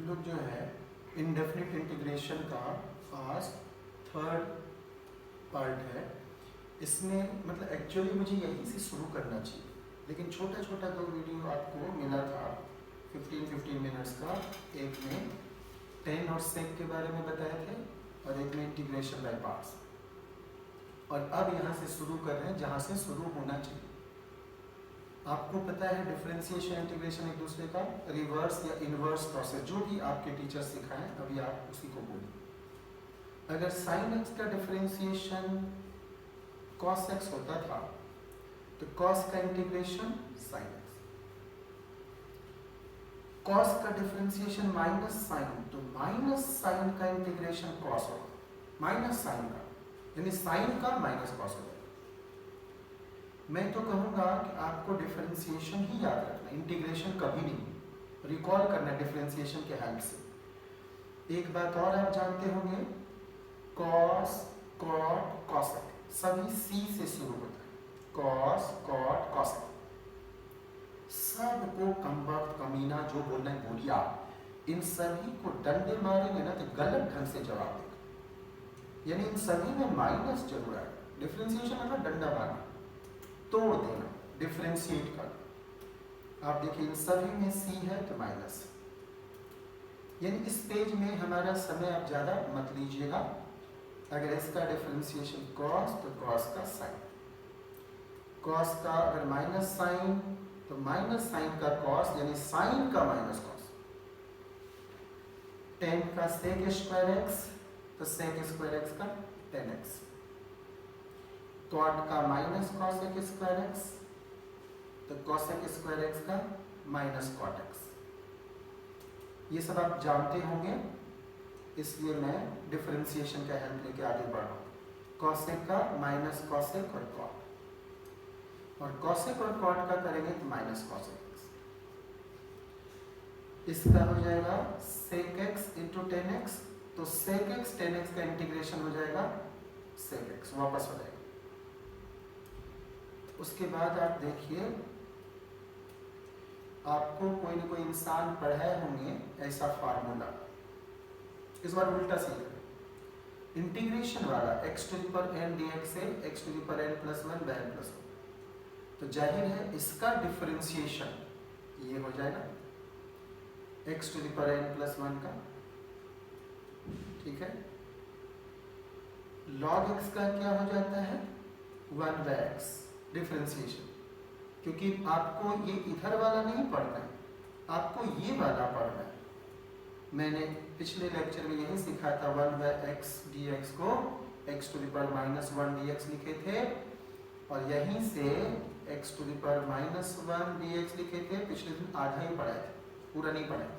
हम लोग जो है इनडेफिनिट इंटीग्रेशन का आज थर्ड पार्ट है। इसमें मतलब एक्चुअली मुझे यहीं से शुरू करना चाहिए, लेकिन छोटा छोटा दो वीडियो आपको मिला था 15-15 मिनट्स का। एक में टेन और सेक के बारे में बताए थे और एक में इंटीग्रेशन बाय पार्ट्स। और अब यहाँ से शुरू कर रहे हैं जहाँ से शुरू होना चाहिए। आपको पता है डिफरेंशिएशन इंटीग्रेशन एक दूसरे का रिवर्स या इनवर्स प्रोसेस, जो भी आपके टीचर सिखाएं अभी आप उसी को बोलिए। अगर साइन एक्स का डिफरेंशिएशन कॉस एक्स होता था तो कॉस का इंटीग्रेशन साइन एक्स, कॉस का डिफरेंशिएशन माइनस साइन तो माइनस साइन का इंटीग्रेशन कॉस होगा, माइनस साइन का यानी साइन का माइनस कॉस होगा। मैं तो कहूँगा कि आपको डिफरेंशिएशन ही याद रखना, इंटीग्रेशन कभी नहीं, रिकॉल करना डिफरेंशिएशन के हेल्प से। एक बात और आप जानते होंगे, कॉस कॉट कॉसेक सभी सी से शुरू होता है। कॉस कॉट कॉसेक सबको कमबख्त कमीना जो बोलना है बोलिए आप। इन सभी को डंडे मारेंगे ना तो गलत ढंग से जवाब देगा, यानी इन सभी में माइनस जरूर है। डिफरेंशिएशन मतलब डंडा मारना, तोड़ देना, डिफरेंशिएट कर। आप देखिए इन सभी में सी है तो माइनस, यानी इस पेज में हमारा समय आप ज़्यादा मत लीजिएगा। अगर इसका डिफरेंशिएशन कॉस तो कॉस का साइन, कॉस का अगर माइनस साइन तो माइनस साइन का कॉस यानी साइन का माइनस कॉस। टेन का सेक स्क्वायर एक्स तो सेक स्क्वायर एक्स का टेन एक्स। कॉट का माइनस कॉसेक स्क्वायर एक्स तो कॉसेक स्क्वायर एक्स का माइनस कॉट एक्स। ये सब आप जानते होंगे, इसलिए मैं डिफरेंशिएशन का हेल्प लेके आगे बढ़ रहा हूँ। कॉसेक का माइनस कॉसेक और कॉट, और कॉसेक और कॉट का करेंगे तो माइनस कॉसेक एक्स। इसका हो जाएगा sec X into tan X तो सेक एक्स टेन एक्स का इंटीग्रेशन हो जाएगा सेक एक्स, वापस हो जाएगा। उसके बाद आप देखिए, आपको कोई ना कोई इंसान पढ़ाए होंगे ऐसा फार्मूला, इस बार उल्टा सीख रहे। इंटीग्रेशन वाला x to the power n dx से x to the power n plus 1 by n plus 1, तो जाहिर है इसका डिफरेंशिएशन ये हो जाएगा x to the power n plus 1 का, ठीक है। log x का क्या हो जाता है 1 बाय x डिफरेंशिएशन, क्योंकि आपको ये इधर वाला नहीं पढ़ना है, आपको ये वाला पढ़ना है। मैंने पिछले लेक्चर में यही सिखाया था, 1 बाय x dx को x to the power minus 1 dx लिखे थे, और यहीं से x to the power minus 1 dx लिखे थे। पिछले दिन आधा ही पढ़ाए थे, पूरा नहीं पढ़ाए,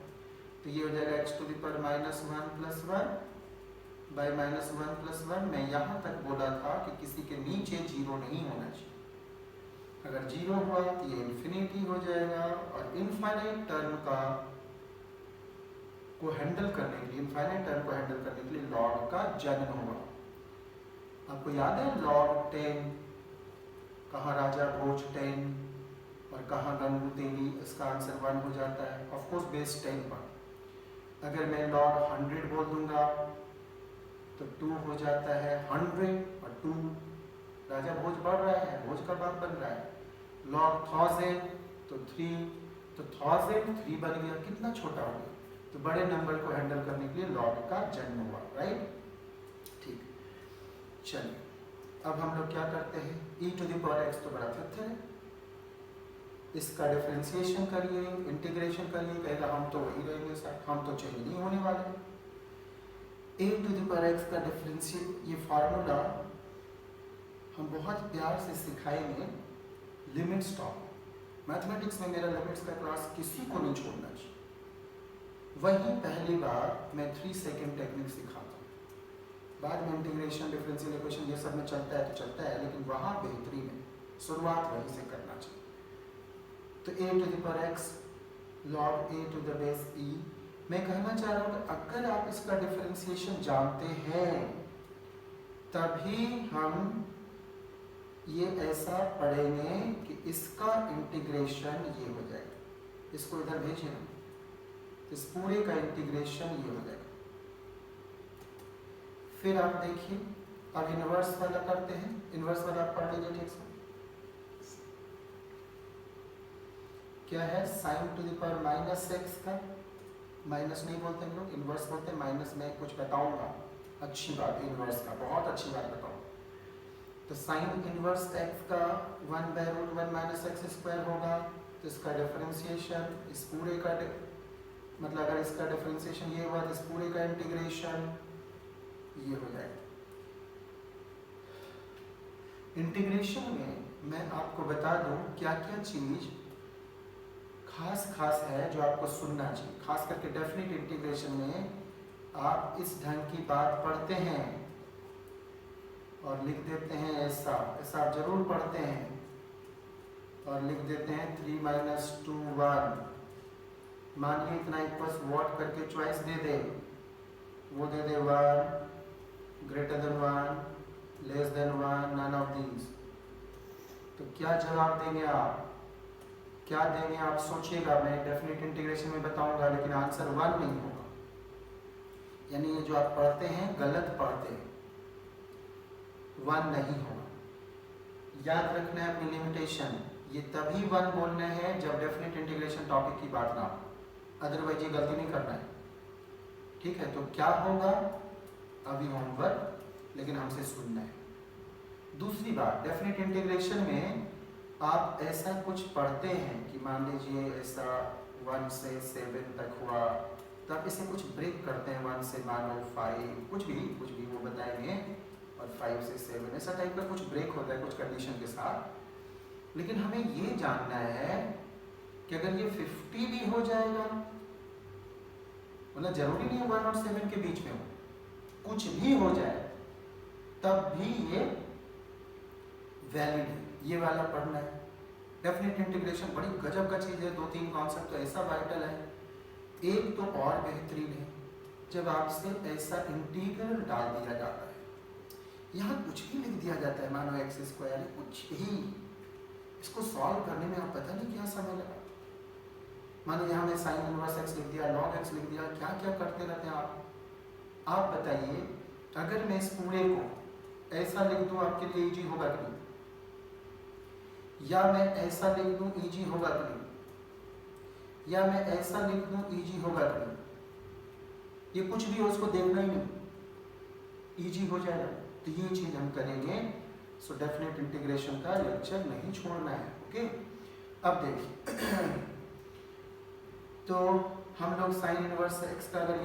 तो ये हो जाएगा x to the power minus 1 plus 1 by minus 1 plus 1। मैं यहाँ तक बोला था कि किसी के नीचे जीरो नहीं होना चाहिए, अगर जीरो हुआ तो ये इन्फिनिटी हो जाएगा, और इनफाइनाइट टर्म को हैंडल करने के लिए, इनफाइनाइट टर्म को हैंडल करने के लिए लॉग का जन्म होगा। आपको याद है लॉग 10, कहाँ राजा भोज 10 और कहाँ गंगू तेली, इसका आंसर 1 हो जाता है, ऑफ कोर्स बेस 10 पर। अगर मैं लॉग 100 बोल दूंगा तो 2 हो जाता है 100, और 2 राजा भोज बढ़ रहा है, भोज का बाप बन रहा है। लॉग 1000 तो 3, तो 1000 3 बन गया, कितना छोटा हो गया। तो बड़े नंबर को हैंडल करने के लिए लॉग का जन्म हुआ, राइट। ठीक, चलिए अब हम लोग क्या करते हैं, e to the power x तो बड़ा तथ्य है, इसका डिफरेंशिएशन करिए, इंटीग्रेशन करिए, कहेगा हम तो वही रहेंगे सर, हम तो चेंज नहीं होने वाले। a to the power x का डिफरेंशिएट, ये फार्मूला हम बहुत प्यार से सिखाएंगे। लिमिट स्टॉप मैथमेटिक्स में मेरा लिमिट्स का क्लास किसी को नहीं छोड़ना चाहिए। वही पहली बार मैं 3 सेकेंड टेक्निक सिखाता हूँ, बाद में इंटीग्रेशन डिफरेंशियल इक्वेशन ये सब में चलता है तो चलता है, लेकिन वहाँ बेहतरीन है, शुरुआत वहीं से करना चाहिए। तो a to the power x log a to the base e, मैं कहना चाह रहा हूँ कि अगर आप इसका डिफरेंशिएशन जानते हैं तभी हम ये ऐसा पढ़ेंगे कि इसका इंटीग्रेशन ये हो जाएगा। इसको इधर भेजिए ना, इस पूरे का इंटीग्रेशन ये हो जाएगा। फिर आप देखिए, अब इनवर्स वाला करते हैं। इनवर्स वाला आप पढ़ लीजिए ठीक से। क्या है? Sign to the power minus x का, माइनस नहीं बोलते हम लोग, इनवर्स बोलते हैं। माइनस में कुछ बताऊंगा, अच्छी बात इनवर्स का, बहुत अच्छी बात बताऊंगा। तो साइन इनवर्स एक्स का 1/√1 माइनस एक्स स्क्वायर होगा। तो इसका डिफरेंशिएशन, इस पूरे का मतलब अगर इसका डिफरेंशिएशन ये हुआ तो इस पूरे का इंटीग्रेशन ये हो जाएगा। इंटीग्रेशन में मैं आपको बता दूं क्या क्या चीज खास है जो आपको सुनना चाहिए। खास करके डेफिनेट इंटीग्रेशन में आप इस ढंग की बात पढ़ते हैं और लिख देते हैं ऐसा आप जरूर पढ़ते हैं और लिख देते हैं 3 - 2 1। मानिए इतना इक्वल्स व्हाट करके चॉइस दे दे, वो दे दे 1 greater than 1 less than 1 none of these। तो क्या जवाब देंगे आप? क्या देंगे आप? सोचिएगा, मैं डेफिनेट इंटीग्रेशन में बताऊंगा, लेकिन आंसर 1 नहीं होगा। यानी ये जो आप पढ़ते हैं गलत पढ़ते हैं, 1 नहीं होगा। याद रखना है अपनी लिमिटेशन, ये तभी 1 बोलना है जब डेफिनेट इंटीग्रेशन टॉपिक की बात ना हो, अदरवाइज ये गलती नहीं करना है। ठीक है, तो क्या होगा अभी होमवर्क, लेकिन हमसे सुनना है। दूसरी बात, डेफिनेट इंटीग्रेशन में आप ऐसा कुछ पढ़ते हैं कि मान लीजिए ऐसा 1 से 7 तक हुआ, तो आप इसे कुछ ब्रेक करते हैं, 1 से मानो 5, कुछ भी वो बताएंगे, और 5 से 7 ऐसा टाइप का कुछ ब्रेक होता है कुछ कंडीशन के साथ। लेकिन हमें ये जानना है कि अगर ये 50 भी हो जाएगा, मतलब जरूरी नहीं है 1 और 7 के बीच में हो, कुछ भी हो जाए तब भी ये वैलिड है। ये वाला पढ़ना है। डेफिनेट इंटीग्रेशन बड़ी गजब का चीज़ है। 2-3 कॉन्सेप्ट तो ऐसा वाइटल है। एक तो और बेहतरीन है जब आपसे ऐसा इंटीग्रल डाल दिया जाता है, यहाँ कुछ भी लिख दिया जाता है, मानो x², कुछ ही, इसको सॉल्व करने में आप पता नहीं क्या समय लगा। मानो यहाँ में साइन इनवर्स x लिख दिया, log x लिख दिया, क्या क्या करते रहते हैं आप बताइए, अगर मैं इस पूरे को ऐसा लिख दूं आपके लिए इजी होगा कि नहीं? या मैं ऐसा लिख दूं इजी होगा कि नहीं? या मैं ऐसा लिख दूं इजी होगा कि नहीं? ये कुछ भी हो, उसको देखना ही नहीं, इजी हो जाएगा। तो ये चीज हम करेंगे। सो डेफिनेट इंटीग्रेशन का लेक्चर नहीं छोड़ना है। ओके, अब देखिए तो हम लोग साइन इनवर्स एक्स का अगर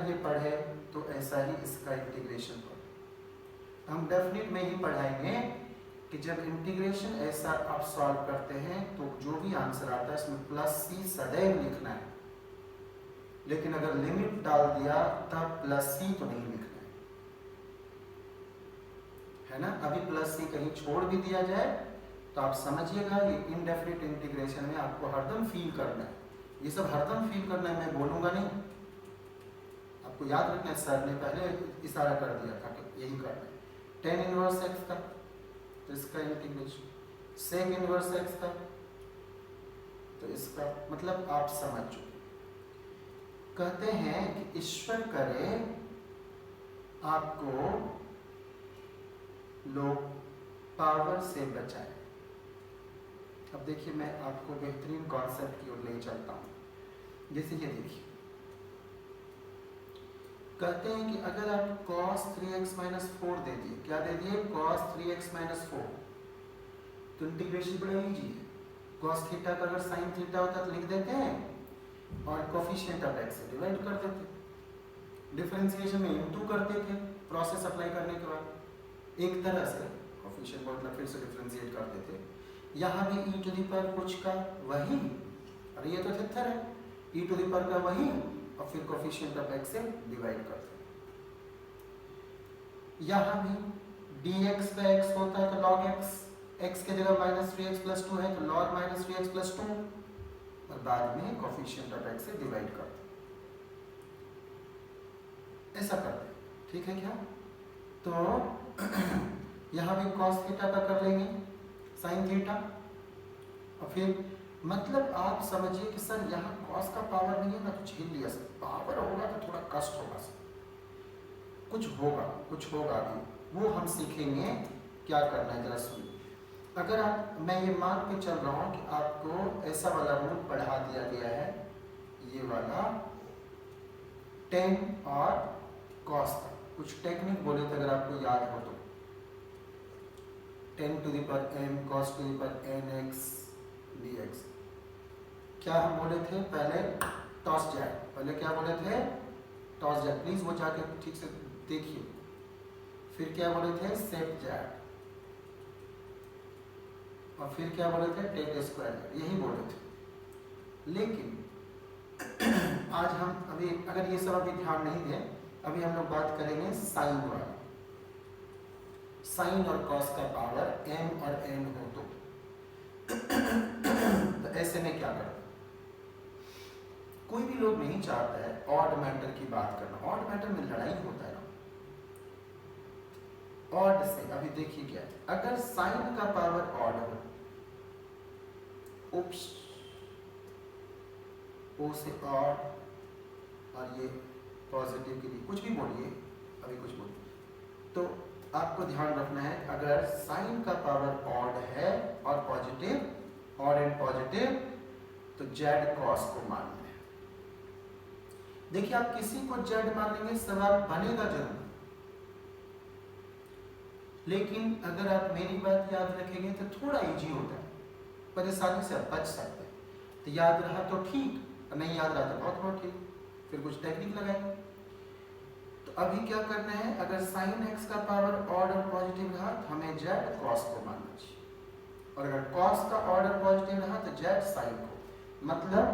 ये पढ़े तो ऐसा ही इसका इंटीग्रेशन पढ़े। हम डेफिनेट में ही पढ़ाएंगे कि जब इंटीग्रेशन ऐसा आप सॉल्व करते हैं तो जो भी आंसर आता है इसमें +c सदैव लिखना है, लेकिन अगर लिमिट डाल दिया तब +c तो नहीं लिखना है ना। अभी +c कहीं छोड़ भी दिया जाए तो आप समझिएगा ये इनडेफिनिट इंटीग्रेशन में आपको हरदम फील करना है। ये सब हरदम फील करना है, मैं बोलूंगा नहीं, आपको याद रखना है। सर ने पहले इशारा कर दिया था कि यही करना है। 10 इनवर्स एक्स का तो इसका इंटीग्रेशन, सेक इनवर्स एक्स का तो इसका, मतलब आप समझ चुके। कहते हैं कि ईश्वर करे आपको लोग पावर से बचाए। अब देखिए मैं आपको बेहतरीन कॉन्सेप्ट की ओर ले चलता हूँ। जैसे ये देखिए, कहते हैं कि अगर आप cos 3x - 4 दे दिए, क्या दे दिए? cos 3x - 4, तो इंटीग्रेशन बड़ा इजी है। cos थीटा का अगर sin थीटा होता तो लिख देते हैं और कोफिशिएंट ऑफ x से डिवाइड कर देते। डिफरेंशिएशन में इनटू करते थे प्रोसेस अप्लाई करने के बाद, एक तरह से कोफिशिएंट को मतलब फिर से डिफरेंशिएट करते थे। यहाँ भी e टू द पावर कुछ का वही, और ये तो थिटर है, e टू द पावर का वही, और फिर कोफिशिएंट ऑफ x से डिवाइड करते हैं। यहाँ भी dx का x होता है तो log x के जगह -3x + 2 है तो log -3x + 2, और बाद में कोफिशिएंट ऑफ x से डिवाइड करते हैं। ऐसा करते हैं, ठीक है क्या? तो यहाँ भी cos थीटा का कर लेंगे sin थीटा, और फिर मतलब आप समझिए कि सर यहाँ कॉस का पावर नहीं है ना, तो झेल लिया सर, पावर होगा तो थोड़ा कष्ट होगा सर, कुछ होगा अभी, वो हम सीखेंगे क्या करना है, जरा सुनिए। अगर आप, मैं ये मान के चल रहा हूँ कि आपको ऐसा वाला रूल पढ़ा दिया गया है, ये वाला टेन और कॉस का कुछ टेक्निक बोले थे, अगर आपको याद हो तो, 10 to the power m cos to the power nx dx। क्या हम बोले थे पहले? टॉस जैक, पहले क्या बोले थे? टॉस जैक, प्लीज वो जाके ठीक से देखिए। फिर क्या बोले थे? सेट जैक, और फिर क्या बोले थे? टेक स्क्वायर, यही बोले थे। लेकिन आज हम अभी, अगर ये सब अभी ध्यान नहीं दें, अभी हम लोग बात करेंगे साइन वाला। साइन और कॉस का पावर m और n हो तो ऐसे में क्या करना? कोई भी लोग नहीं चाहता है ऑड मैटर की बात करना, ऑड मैटर में लड़ाई होता है ना ऑड से। अभी देखिए क्या है, अगर साइन का पावर ऑड हो, उप्स, ओ से ऑड, और ये पॉजिटिव के लिए कुछ भी बोलिए, अभी कुछ बोलिए, तो आपको ध्यान रखना है, अगर साइन का पावर ऑड है और पॉजिटिव, ऑड एंड पॉजिटिव, तो जेड कॉस को मानना है। देखिए आप किसी को जेड मान लेंगे, सवाल बनेगा जरूर, लेकिन अगर आप मेरी बात याद रखेंगे तो थोड़ा इजी होता है, परेशानी से आप बच सकते हैं। तो याद रहा तो ठीक, नहीं याद रहा तो बहुत बहुत ठीक, फिर कुछ टेक्निक लगाएंगे। तो अभी क्या करना है, अगर साइन एक्स का पावर ऑड और पॉजिटिव रहा तो हमें जेड कॉस को मानना चाहिए, और अगर कॉस का ऑड और पॉजिटिव रहा तो जेड साइन को। मतलब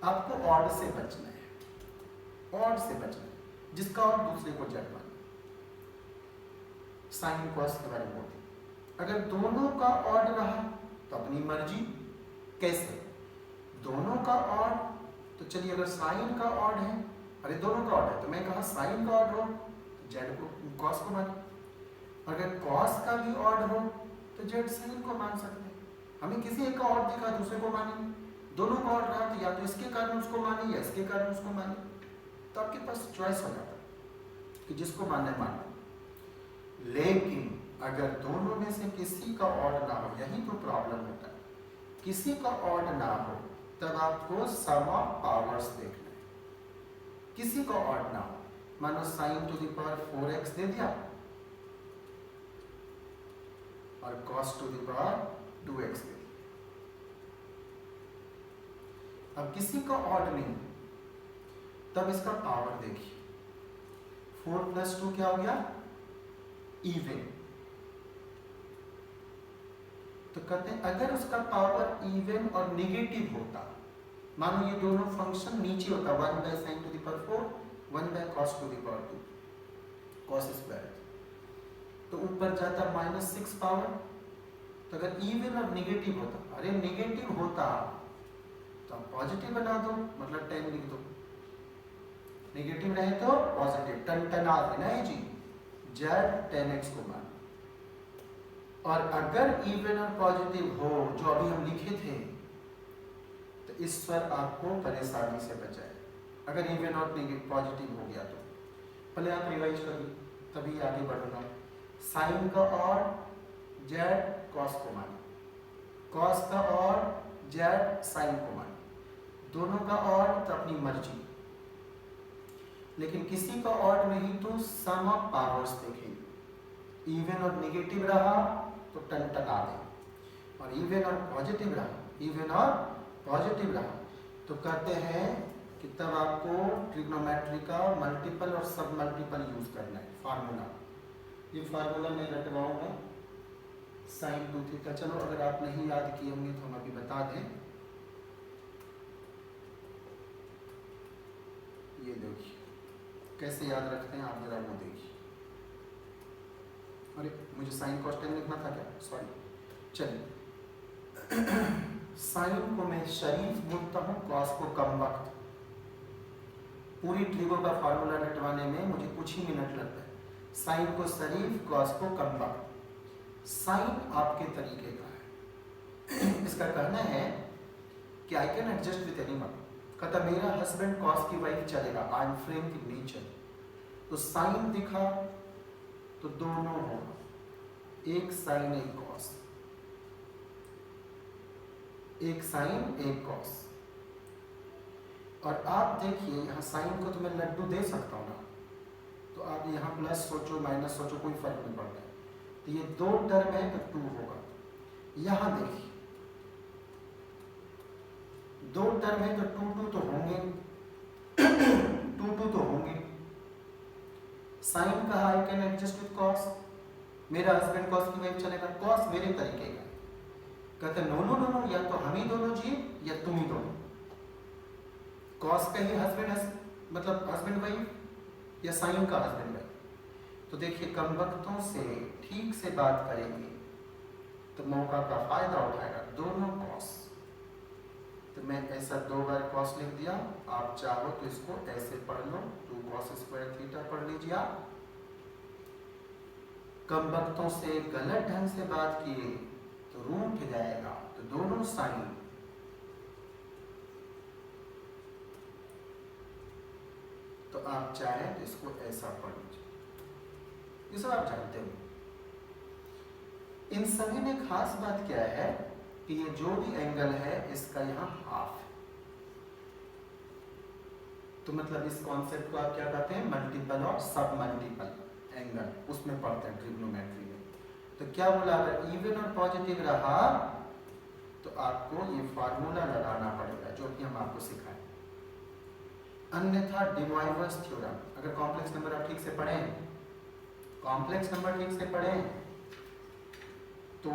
आपको ऑड से बचना है, ऑड से बचना है, जिसका और दूसरे को जेड मानना। साइन कॉस के बारे में बोलते, अगर दोनों का ऑड रहा तो अपनी मर्जी। कैसे? दोनों का ऑड, तो चलिए अगर साइन का ऑड है, अरे दोनों का ऑड है, तो मैं कहा साइन का ऑड हो तो जेड को, कॉस को माने। अगर कॉस का भी ऑड हो तो जेड साइन को मान सकते हैं। हमें किसी एक का ऑड दिखा दूसरे को मानेंगे, दोनों का ऑड रहा तो या तो इसके कारण उसको माने या इसके कारण उसको माने। तो आपके पास चॉइस हो जाता है कि जिसको मानना है मानना। लेकिन अगर दोनों में से किसी का ऑड ना हो, यही तो प्रॉब्लम होता है, किसी का ऑड ना हो, तब आपको सम ऑफ पावर्स देखना है। किसी का ऑड ना हो, मानो sign to the power 4x दे दिया और cos two the power 2x दे दिया। अब किसी का ऑड नहीं, तब इसका पावर देखिए, 4 + 2 क्या हो गया? इवन। तो कहते हैं अगर उसका पावर इवन और नेगेटिव होता, मानो ये दोनों फंक्शन नीचे होता, 1/sin to the power 4, 1/cos to the power 2, cos square, तो ऊपर जाता -6 पावर। तो अगर इवन और नेगेटिव होता, अरे नेगेटिव होता तो आप पॉजिटिव बना दो, मतलब 10 लिख दो, नेगेटिव रहे तो पॉजिटिव, टनटना देना है जी, जेड 10x को मान। और अगर इवन और पॉजिटिव हो, जो अभी हम लिखे थे, तो इस पर आपको परेशानी से बचाए। अगर इवन और पॉजिटिव हो गया तो पहले आप रिवाइज करिए, तभी आगे बढ़ूंगा। साइन का और जेड कॉस को माने, कॉस का और जेड साइन को माने, दोनों का और तो अपनी मर्जी। लेकिन किसी का ऑड नहीं तो सम ऑफ पावर्स देखेंगे। इवन और नेगेटिव रहा तो टनटना दें, और इवन और पॉजिटिव रहा, इवन और पॉजिटिव रहा तो कहते हैं कि तब आपको ट्रिग्नोमेट्री का मल्टीपल और सब मल्टीपल यूज करना है फार्मूला। ये फार्मूला मैं रटवाऊंगा, साइन 2 थीटा। चलो अगर आप नहीं याद किए होंगे तो हम अभी बता दें। ये देखिए कैसे याद रखते हैं आप, जरा वो देखिए। अरे मुझे साइन कॉस 10 लिखना था क्या, सॉरी। चलिए साइन को मैं शरीफ बोलता हूँ, कॉस को कम वक्त। पूरी ट्रिगो का फार्मूला रटवाने में मुझे कुछ ही मिनट लगता है। साइन को शरीफ, कॉस को कम वक्त। साइन आपके तरीके का है। इसका कहना है कि I can adjust with anyone. कहता मेरा हस्बैंड कॉस की वाइफ चलेगा, I am Frank in nature. तो साइन दिखा तो दोनों होगा, एक साइन एक कॉस, एक साइन एक कॉस। और आप देखिए यहाँ साइन को तो मैं लड्डू दे सकता हूँ ना, तो आप यहाँ प्लस सोचो माइनस सोचो कोई फर्क नहीं पड़ता है। तो ये दो टर्म है तो 2 होगा। यहाँ देखिए दो टर्म है तो 2 तो होंगे, 2 तो होंगे। साइन कहा I can adjust with cos, मेरा हस्बैंड कॉस की वाइफ चलेगा, कॉस मेरे तरीके का। कहते नो नो नो नो, या तो हम ही दोनों जिए या तुम ही दोनों। कॉस का ही हस्बैंड मतलब हस्बैंड वाइफ या साइन का हस्बैंड वाइफ। तो देखिए कम वक्तों से ठीक से बात करेंगे तो मौका का फायदा उठाएगा दोनों कॉस। तो मैं ऐसा 2 बार कॉस लिख दिया, आप चाहो तो इसको ऐसे पढ़ लो, 2 cos स्क्वायर थीटा पढ़ लीजिए आप। कम वक्तों से गलत ढंग से बात किए तो रूठ जाएगा, तो दोनों साइन तो आप चाहें तो इसको ऐसा पढ़ लीजिए। ये सब आप जानते हो। इन सभी में खास बात क्या है कि ये जो भी एंगल है इसका यहाँ हाफ है। तो मतलब इस कॉन्सेप्ट को आप क्या कहते हैं, मल्टीपल और सब मल्टीपल एंगल, उसमें पढ़ते हैं ट्रिग्नोमेट्री में। तो क्या बोला, अगर इवन और पॉजिटिव रहा तो आपको ये फार्मूला लगाना पड़ेगा जो कि हम आपको सिखाएं। अन्यथा डिमॉइवर्स थ्योरम, अगर कॉम्प्लेक्स नंबर आप ठीक से पढ़ें, कॉम्प्लेक्स नंबर ठीक से पढ़ें तो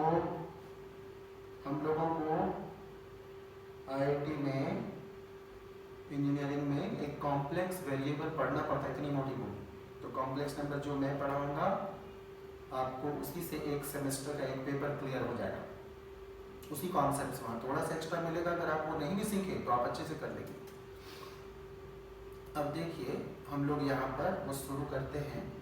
हम लोगों को आईआईटी में इंजीनियरिंग में एक कॉम्प्लेक्स वेरिएबल पढ़ना पड़ता है, इतनी मोटी बुक। तो कॉम्प्लेक्स नंबर जो मैं पढ़ाऊंगा आपको उसी से एक सेमेस्टर का एक पेपर क्लियर हो जाएगा, उसी कॉन्सेप्ट से। वहाँ थोड़ा सा एक्स्ट्रा मिलेगा, अगर आप वो नहीं भी सीखे तो आप अच्छे से कर लेंगे। अब देखिए हम लोग यहाँ पर वो शुरू करते हैं।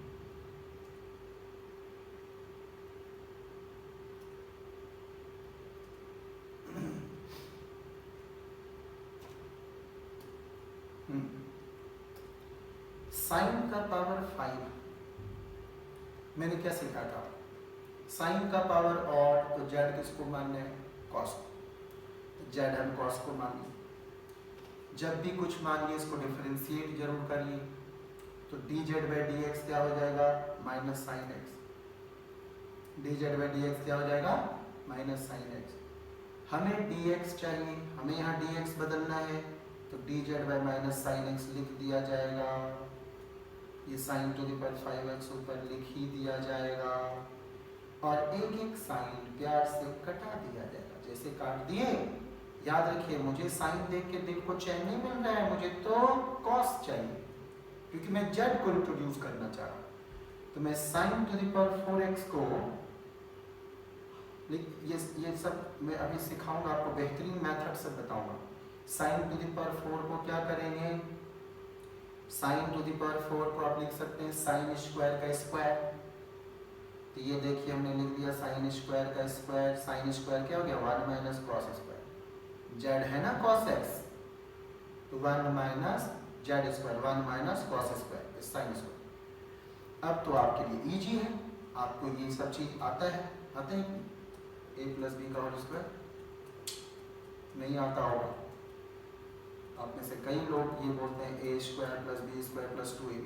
साइन का पावर 5 मैंने क्या सीखा था, साइन का पावर ऑड तो जेड किसको मानने हैं, कॉस। जेड हम कॉस को मान लिए। जब भी कुछ मानिए इसको डिफरेंशिएट जरूर करिए। तो D Z by D x क्या हो जाएगा, minus sine x. D Z by D x क्या हो जाएगा, माइनस साइन एक्स। हमें डी एक्स चाहिए, हमें यहाँ डी एक्स बदलना है, तो D Z by minus sine x लिख दिया जाएगा। ये sign to the power 5x ऊपर लिख ही दिया जाएगा और एक एक साइन प्यार से कटा दिया जाएगा। जैसे काट दिए, याद रखिए मुझे साइन देख के दिल को चैन नहीं मिल रहा है, मुझे तो कॉस चाहिए क्योंकि मैं जेड को इंट्रोड्यूस करना चाह रहा हूं। तो मैं sign to the power 4x को ये सब मैं अभी सिखाऊंगा आपको, बेहतरीन मेथड से बताऊंगा। साइन टू द पावर 4 को क्या करेंगे, साइन टू द पावर 4 को आप लिख सकते हैं साइन स्क्वायर का स्क्वायर। तो ये देखिए हमने लिख दिया साइन स्क्वायर का स्क्वायर। साइन स्क्वायर क्या हो गया, 1 माइनस कॉस स्क्वायर। जेड है ना कॉस एक्स, तो 1 minus Z square, 1 minus cos square, sine square. अब तो आपके लिए इजी है, आपको ये सब चीज आता है a प्लस बी का होल स्क्वायर नहीं आता होगा। आप में से कई लोग ये बोलते हैं A square plus B square plus 2ab।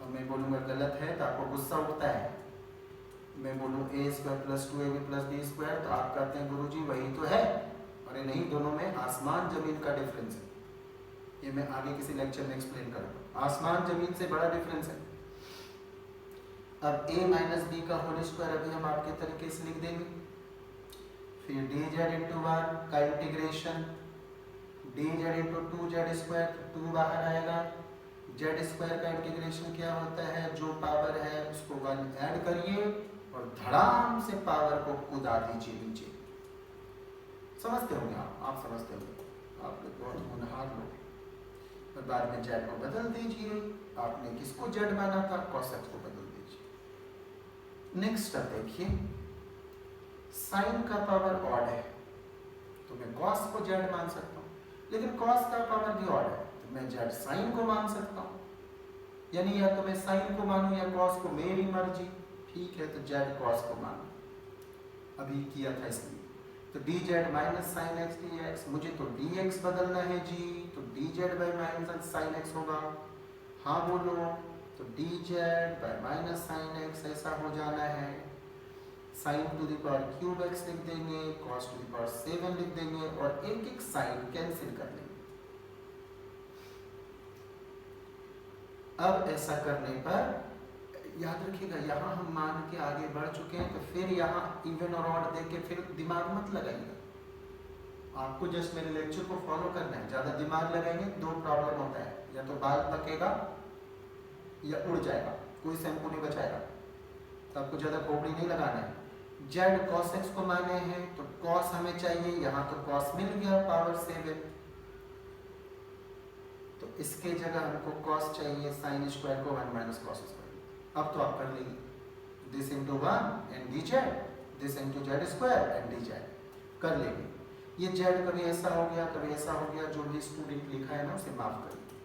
और मैं बोलूँगा गलत है तो आपको गुस्सा उठता है। मैं बोलूँ A square plus 2ab plus B square तो आप कहते हैं गुरुजी वही तो है। अरे नहीं, दोनों में आसमान जमीन का डिफरेंस है। ये मैं आगे किसी लेक्चर में एक्सप्लेन करूँगा, आसमान जमीन से बड़ा डिफरेंस है। अब a माइनस बी का होल स्क्वायर अभी हम आपके तरीके से लिख देंगे। फिर डी जेड इंटू 1 का integration, D Z into 2z square, 2 बाहर आएगा। जेड स्क्वायर का इंटीग्रेशन क्या होता है, जो पावर है उसको 1 ऐड करिए और धड़ाम से पावर को कूदा दीजिए नीचे। समझते होंगे आप समझते होंगे, आप लोग बहुत होनहार लोग। और बाद में जेड को बदल दीजिए, आपने किसको जेड माना था, कॉस एक्स को बदल दीजिए। नेक्स्ट अब देखिए, साइन का पावर ऑड है तो मैं कॉस को जेड मान सकता हूँ, लेकिन कॉस का पावर भी ऑड है तो मैं जेड साइन को मान सकता हूँ। यानी या तो मैं साइन को मानूं या कॉस को, मेरी मर्जी। ठीक है, तो जेड कॉस को मानो, अभी किया था इसलिए। तो D Z minus sine x D x, मुझे तो डी एक्स बदलना है जी, तो D Z by minus sine x होगा। हाँ बोलो, तो D Z by minus sine x ऐसा हो जाना है। Sign to the power cube x लिख देंगे, कॉस टू द पावर 7 लिख देंगे और एक एक साइन कैंसिल कर लेंगे। अब ऐसा करने पर याद रखिएगा, यहाँ हम मान के आगे बढ़ चुके हैं, तो फिर यहाँ इवन और ऑड देख के फिर दिमाग मत लगाइएगा। आपको जस्ट मेरे लेक्चर को फॉलो करना है। ज़्यादा दिमाग लगाएंगे दो प्रॉब्लम होता है, या तो बाल पकेगा या उड़ जाएगा, कोई शैम्पू नहीं बचाएगा। तो आपको ज़्यादा खोपड़ी नहीं लगाना है। जेड कॉस एक्स को माने हैं तो कॉस हमें चाहिए, यहाँ तो कॉस मिल गया पावर 7, तो इसके जगह हमको कॉस चाहिए साइन स्क्वायर को 1 माइनस कॉस स्क्वायर। अब तो आप कर लेंगे, this into 1 and D Z, this into Z square and D Z कर लेंगे। ये जेड कभी ऐसा हो गया कभी ऐसा हो गया, जो भी स्टूडेंट लिखा है ना उसे माफ करिए।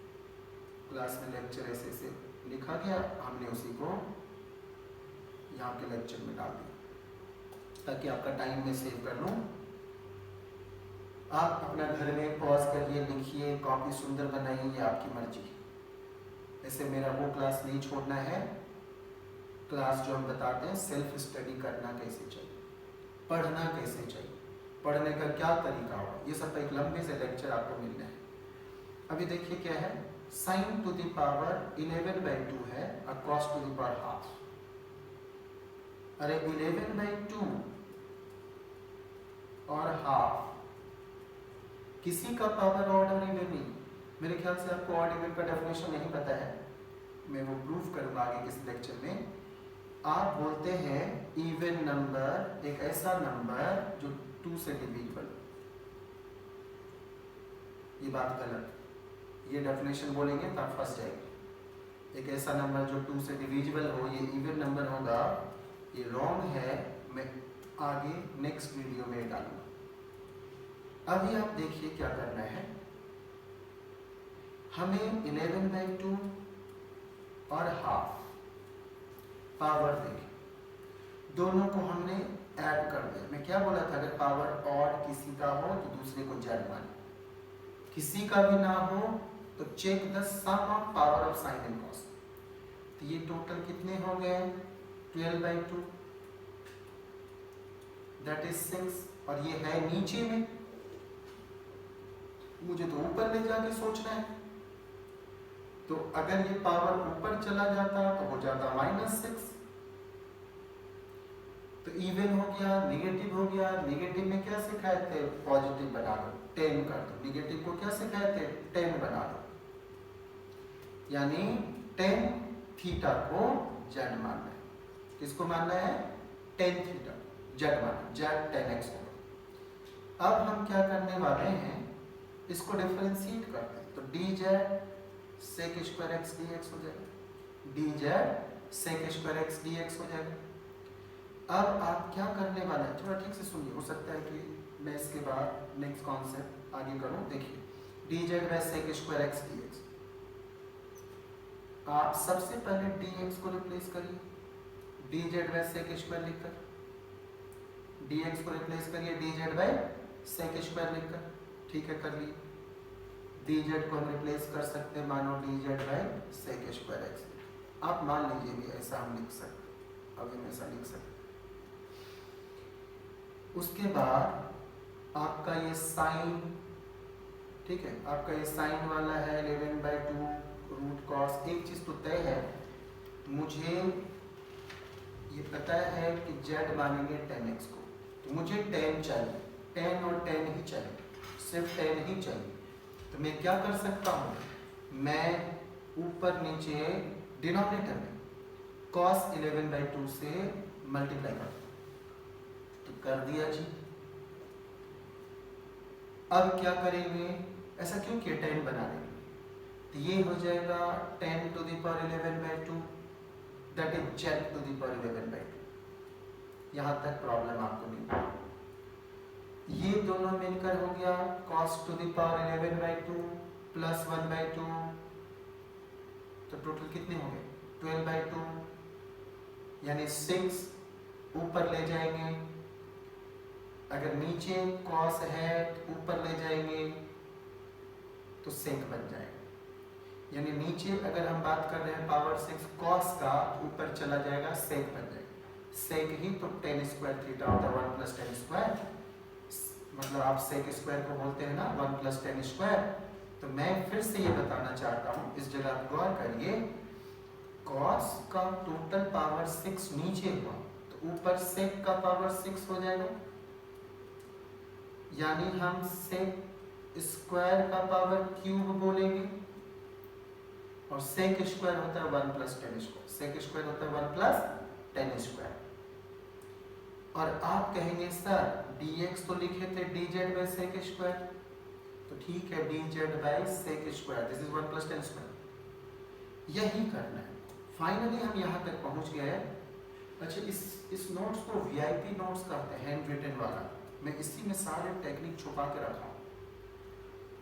क्लास में लेक्चर ऐसे ऐसे लिखा गया, हमने उसी को यहाँ के लेक्चर में डाल दिया ताकि आपका टाइम में सेव कर लूँ। आप अपना घर में पॉज करिए, लिखिए, कॉपी सुंदर बनाइए, ये आपकी मर्जी। ऐसे मेरा वो क्लास नहीं छोड़ना है। क्लास जो हम बताते हैं सेल्फ स्टडी करना कैसे चाहिए, पढ़ना कैसे चाहिए, पढ़ने का क्या तरीका होगा, ये सब एक लंबे से लेक्चर आपको मिलना है। अभी देखिए क्या है, साइन टू द पावर 11/2 है और cos two the power half. अरे 11/2 और हाफ किसी का पावर ऑड और इवन नहीं। मेरे ख्याल से आपको ऑड इवन का डेफिनेशन नहीं पता है, मैं वो प्रूफ करूंगा आगे किस लेक्चर में। आप बोलते हैं इवन नंबर एक ऐसा नंबर जो 2 से डिविजिबल। ये बात गलत, ये डेफिनेशन बोलेंगे तो आप फंस जाएंगे। एक ऐसा नंबर जो 2 से डिविजिबल हो, ये इवन नंबर होगा, ये रॉन्ग है। मैं आगे नेक्स्ट वीडियो में डालूंगा। अभी आप देखिए क्या करना है, हमें 11/2 और हाफ पावर देंगे, दोनों को हमने ऐड कर दिया। मैं क्या बोला था, अगर पावर ऑड किसी का हो तो दूसरे को जेड माने, किसी का भी ना हो तो check the sum of power of sine and cos. तो ये टोटल कितने हो गए, 12/2 दैट इज 6, और ये है नीचे में, मुझे तो ऊपर ले जाके सोचना है। तो अगर ये पावर ऊपर चला जाता तो हो जाता -6। तो इवन हो गया, नेगेटिव हो गया। नेगेटिव में क्या सिखाए थे, पॉजिटिव बना दो, 10 कर दो। नेगेटिव को क्या सिखाए थे, 10 बना दो। यानी 10 थीटा को जेड मानना है। किसको मानना है, 10 थीटा जेड मानना, जेड 10x होगा। अब हम क्या करने वाले हैं, इसको डिफरेंशिएट करते हैं। तो D Z sec square X D X हो जाएगा, D Z sec square X D X हो जाएगा। अब आप क्या करने वाले हैं, थोड़ा ठीक से सुनिए, हो सकता है कि मैं इसके बाद नेक्स्ट कॉन्सेप्ट आगे करूं। देखिए D Z by sec square X D X, आप सबसे पहले डी एक्स को रिप्लेस करिए, D Z by sec square लिखकर, डी एक्स को रिप्लेस करिए D Z by sec square लिखकर। ठीक है, कर लिए। डी जेड को हम रिप्लेस कर सकते हैं, मानो D Z by sec square X. आप मान लीजिए भी ऐसा हम लिख सकते, अभी हम ऐसा लिख सकते। उसके बाद आपका ये साइन, ठीक है, आपका ये साइन वाला है 11/2 रूट कॉस। एक चीज तो तय है, मुझे ये पता है कि जेड मानेंगे 10x को, तो मुझे 10 चाहिए, 10 और 10 ही चाहिए, सिर्फ 10 ही चाहिए। तो मैं क्या कर सकता हूँ, मैं ऊपर नीचे डिनोमिनेटर में cos 11/2 से मल्टीप्लाई कर, तो कर दिया जी। अब क्या करेंगे, ऐसा क्यों किया, 10 बना लेंगे, तो ये हो जाएगा 10 to the power 11/2 that is Z to the power 11/2। यहाँ तक प्रॉब्लम आपको नहीं। ये दोनों मिलकर हो गया cos to the power 11/2 plus 1/2, तो टोटल कितने हो गए 12/2, यानी 6 ऊपर ले जाएंगे। अगर नीचे cos है ऊपर ले जाएंगे तो sec बन जाएगा। यानी नीचे अगर हम बात कर रहे हैं पावर 6 cos का, ऊपर चला जाएगा sec बन जाएगा। sec ही तो tan स्क्वायर थीटा होता है 1 प्लस tan स्क्वायर, मतलब आप sec स्क्वायर को बोलते हैं ना 1 प्लस tan स्क्वायर। तो मैं फिर से ये बताना चाहता हूँ, इस जगह आप गौर करिए, cos का टोटल पावर 6 नीचे हुआ तो ऊपर sec का पावर 6 हो जाएगा, यानी हम sec स्क्वायर का पावर क्यूब बोलेंगे, और sec स्क्वायर होता है 1 plus tan square, sec square होता है 1 प्लस tan स्क्वायर। और आप कहेंगे सर dx तो लिखे थे dz बाय sec स्क्वायर, तो ठीक है dz by sec square, this is 1 plus tan square. यही करना है। फाइनली हम यहाँ तक पहुँच गए। अच्छा, इस नोट्स को वीआईपी नोट्स कहते हैं, हैंड रिटन वाला। मैं इसी में सारे टेक्निक छुपा के रखा हूँ,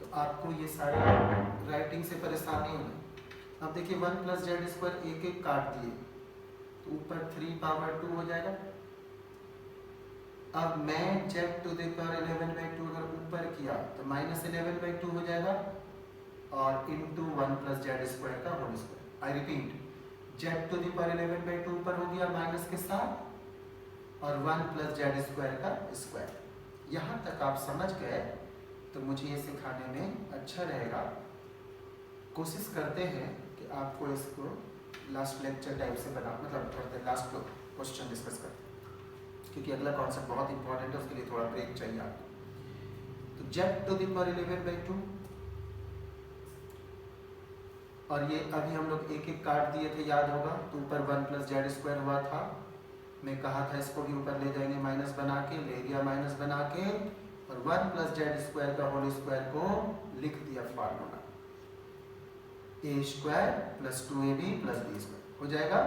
तो आपको ये सारे राइटिंग से परेशानी नहीं होगी। अब देखिए 1 प्लस जेड स्क्वायर एक एक काट दिए तो ऊपर 3 पावर 2 हो जाएगा। अब मैं z टू द पावर 11/2 अगर ऊपर किया तो माइनस 11/2 हो जाएगा, और इंटू 1 प्लस जेड स्क्वायर का whole square. I repeat, z to the power 11/2 ऊपर हो गया माइनस के साथ, और 1 प्लस जेड स्क्वायर का स्क्वायर। यहाँ तक आप समझ गए तो मुझे ये सिखाने में अच्छा रहेगा। कोशिश करते हैं कि आपको इसको लास्ट लेक्चर टाइप से बना, मतलब करते हैं लास्ट क्वेश्चन डिस्कस करते हैं, क्योंकि अगला कॉन्सेप्ट बहुत इंपॉर्टेंट है, उसके लिए थोड़ा ब्रेक चाहिए आपको। तो z टू द पावर 11/2, और ये अभी हम लोग एक एक काट दिए थे, याद होगा। तो ऊपर 1 प्लस जेड स्क्वायर हुआ था, मैं कहा था इसको भी ऊपर ले जाएंगे माइनस बना के, ले गया माइनस बना के, और 1 प्लस जेड स्क्वायर का होल स्क्वायर को लिख दिया formula, A square plus 2ab plus B square हो जाएगा।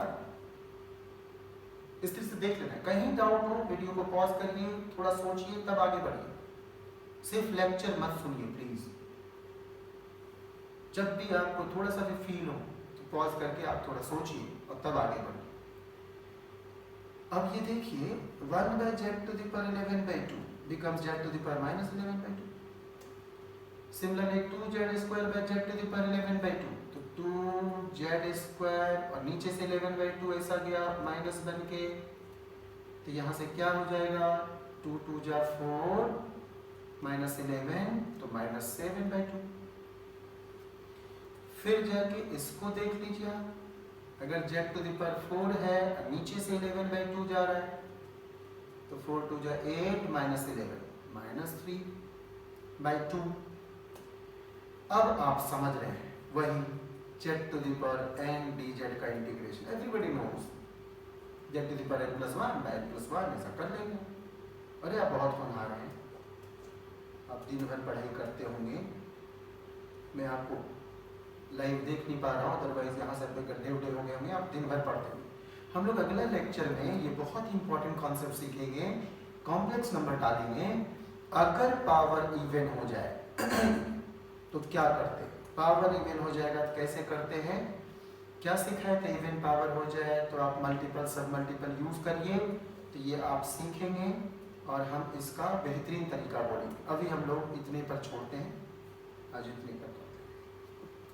इस तरह से देख लेना, कहीं डाउट हो वीडियो को पॉज करिए, थोड़ा सोचिए, तब आगे बढ़िए। सिर्फ लेक्चर मत सुनिए प्लीज। जब भी आपको थोड़ा सा भी फील हो तो पॉज करके आप थोड़ा सोचिए और तब आगे बढ़िए। अब ये देखिए 1 by z to the power 11/2 becomes z to the power minus 11/2. Similarly 2z square by z to the power 11/2, तो 2z square और नीचे से 11/2 ऐसा गया माइनस बन के, तो यहाँ से क्या हो जाएगा 2 2 जा 4 माइनस 11 तो माइनस 7/2। फिर जाके इसको देख लीजिए आप, अगर z टू द पावर 4 है, नीचे से 11/2 जा रहा है, तो 4 2 जा 8 माइनस 11 माइनस 3/2। अब आप समझ रहे हैं वही z to the power n dz का integration, everybody knows z to the power n plus 1 by n plus 1 ऐसा कर लेंगे। अरे आप बहुत होनहार हैं, आप दिन भर पढ़ाई करते होंगे, मैं आपको लाइव देख नहीं पा रहा हूँ, अदरवाइज यहाँ से गड्ढे उड्ढे हो गए होंगे, आप दिन भर पढ़ते होंगे। हम लोग अगले लेक्चर में ये बहुत इंपॉर्टेंट कॉन्सेप्ट सीखेंगे, कॉम्प्लेक्स नंबर डालेंगे। अगर पावर इवन हो जाए तो क्या करते हैं, पावर इवन हो जाएगा तो कैसे करते हैं, क्या सिखाया था, इवन पावर हो जाए तो आप मल्टीपल सब मल्टीपल यूज करिए, तो ये आप सीखेंगे और हम इसका बेहतरीन तरीका बोलेंगे। अभी हम लोग इतने पर छोड़ते हैं, आज इतने पर।